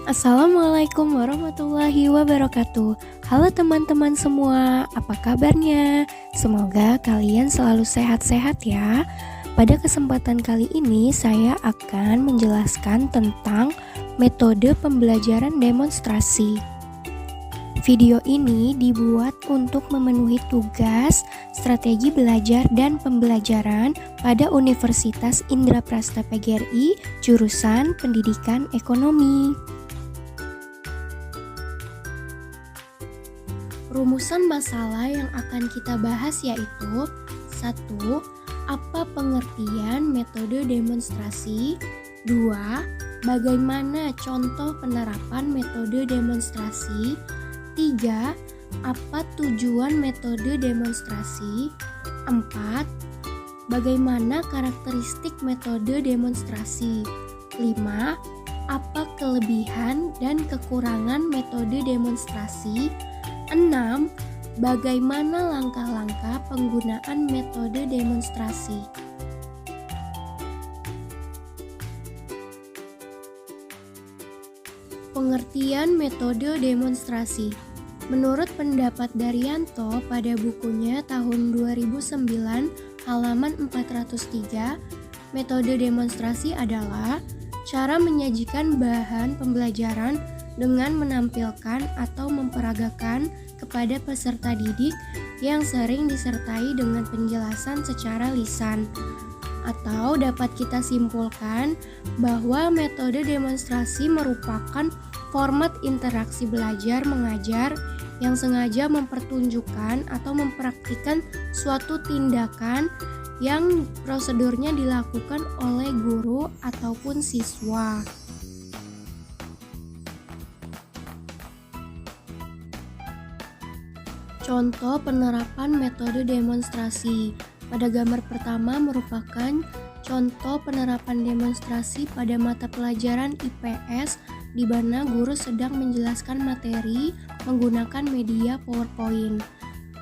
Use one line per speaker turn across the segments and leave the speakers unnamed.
Assalamualaikum warahmatullahi wabarakatuh. Halo teman-teman semua, apa kabarnya? Semoga kalian selalu sehat-sehat ya. Pada kesempatan kali ini saya akan menjelaskan tentang metode pembelajaran demonstrasi. Video ini dibuat untuk memenuhi tugas strategi belajar dan pembelajaran pada Universitas Indraprasta PGRI, jurusan Pendidikan Ekonomi. Rumusan masalah yang akan kita bahas yaitu 1. Apa pengertian metode demonstrasi? 2. Bagaimana contoh penerapan metode demonstrasi? 3. Apa tujuan metode demonstrasi? 4. Bagaimana karakteristik metode demonstrasi? 5. Apa kelebihan dan kekurangan metode demonstrasi? 6. Bagaimana langkah-langkah penggunaan metode demonstrasi? Pengertian metode demonstrasi. Menurut pendapat Daryanto pada bukunya tahun 2009 halaman 403, metode demonstrasi adalah cara menyajikan bahan pembelajaran dengan menampilkan atau memperagakan kepada peserta didik yang sering disertai dengan penjelasan secara lisan. Atau dapat kita simpulkan bahwa metode demonstrasi merupakan format interaksi belajar mengajar yang sengaja mempertunjukkan atau mempraktikkan suatu tindakan yang prosedurnya dilakukan oleh guru ataupun siswa. Contoh penerapan metode demonstrasi. Pada gambar pertama merupakan contoh penerapan demonstrasi pada mata pelajaran IPS di mana guru sedang menjelaskan materi menggunakan media PowerPoint.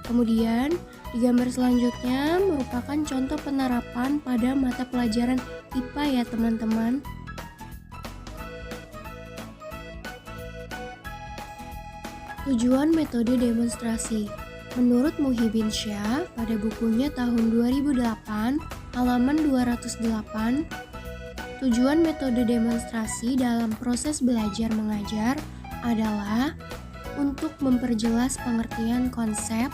Kemudian di gambar selanjutnya merupakan contoh penerapan pada mata pelajaran IPA ya teman-teman. Tujuan metode demonstrasi. Menurut Muhyiddin Syah pada bukunya tahun 2008 halaman 208, tujuan metode demonstrasi dalam proses belajar mengajar adalah untuk memperjelas pengertian konsep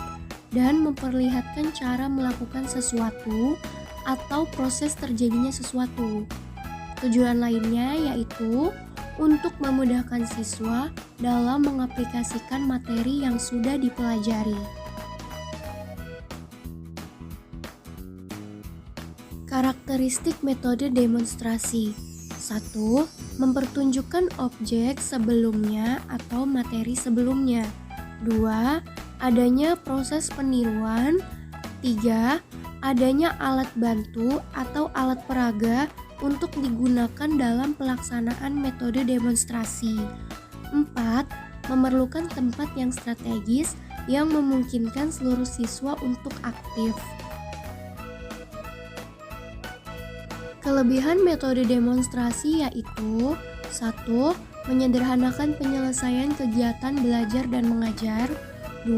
dan memperlihatkan cara melakukan sesuatu atau proses terjadinya sesuatu. Tujuan lainnya yaitu untuk memudahkan siswa dalam mengaplikasikan materi yang sudah dipelajari. Karakteristik metode demonstrasi. 1. Mempertunjukkan objek sebelumnya atau materi sebelumnya. 2. Adanya proses peniruan. 3. Adanya alat bantu atau alat peraga untuk digunakan dalam pelaksanaan metode demonstrasi. 4. Memerlukan tempat yang strategis yang memungkinkan seluruh siswa untuk aktif. Kelebihan metode demonstrasi yaitu 1. Menyederhanakan penyelesaian kegiatan belajar dan mengajar. 2.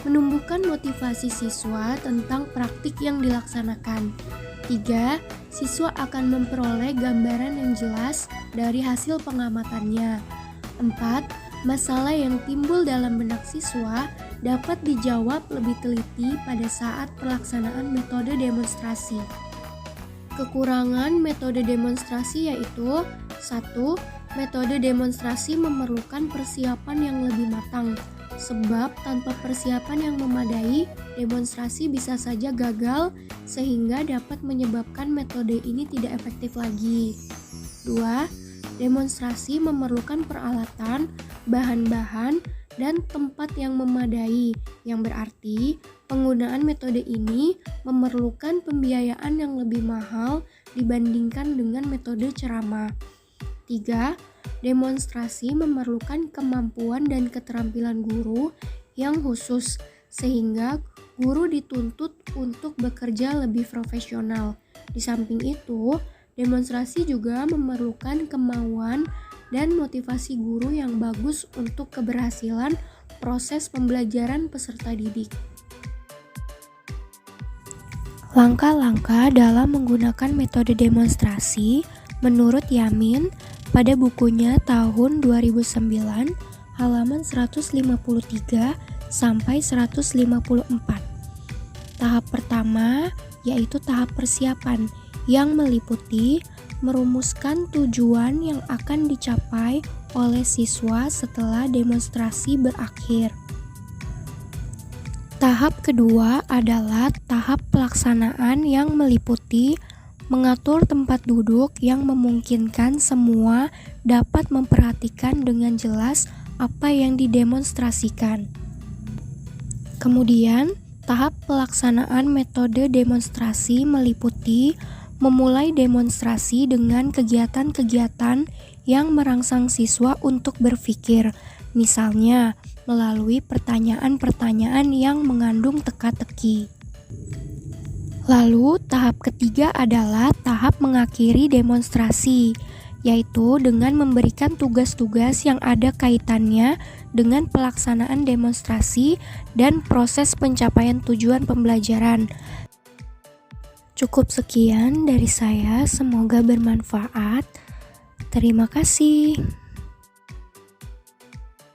Menumbuhkan motivasi siswa tentang praktik yang dilaksanakan. 3. Siswa akan memperoleh gambaran yang jelas dari hasil pengamatannya. 4. Masalah yang timbul dalam benak siswa dapat dijawab lebih teliti pada saat pelaksanaan metode demonstrasi. Kekurangan metode demonstrasi yaitu 1. Metode demonstrasi memerlukan persiapan yang lebih matang, sebab tanpa persiapan yang memadai, demonstrasi bisa saja gagal sehingga dapat menyebabkan metode ini tidak efektif lagi. 2. Demonstrasi memerlukan peralatan, bahan-bahan, dan tempat yang memadai, yang berarti penggunaan metode ini memerlukan pembiayaan yang lebih mahal dibandingkan dengan metode ceramah. 3. Demonstrasi memerlukan kemampuan dan keterampilan guru yang khusus, sehingga guru dituntut untuk bekerja lebih profesional. Di samping itu, demonstrasi juga memerlukan kemauan dan motivasi guru yang bagus untuk keberhasilan proses pembelajaran peserta didik. Langkah-langkah dalam menggunakan metode demonstrasi menurut Yamin pada bukunya tahun 2009 halaman 153 sampai 154. Tahap pertama yaitu tahap persiapan yang meliputi merumuskan tujuan yang akan dicapai oleh siswa setelah demonstrasi berakhir. Tahap kedua adalah tahap pelaksanaan yang meliputi mengatur tempat duduk yang memungkinkan semua dapat memperhatikan dengan jelas apa yang didemonstrasikan. Kemudian, tahap pelaksanaan metode demonstrasi meliputi memulai demonstrasi dengan kegiatan-kegiatan yang merangsang siswa untuk berpikir, misalnya melalui pertanyaan-pertanyaan yang mengandung teka-teki. Lalu, tahap ketiga adalah tahap mengakhiri demonstrasi, yaitu dengan memberikan tugas-tugas yang ada kaitannya dengan pelaksanaan demonstrasi dan proses pencapaian tujuan pembelajaran. Cukup sekian dari saya, semoga bermanfaat. Terima kasih.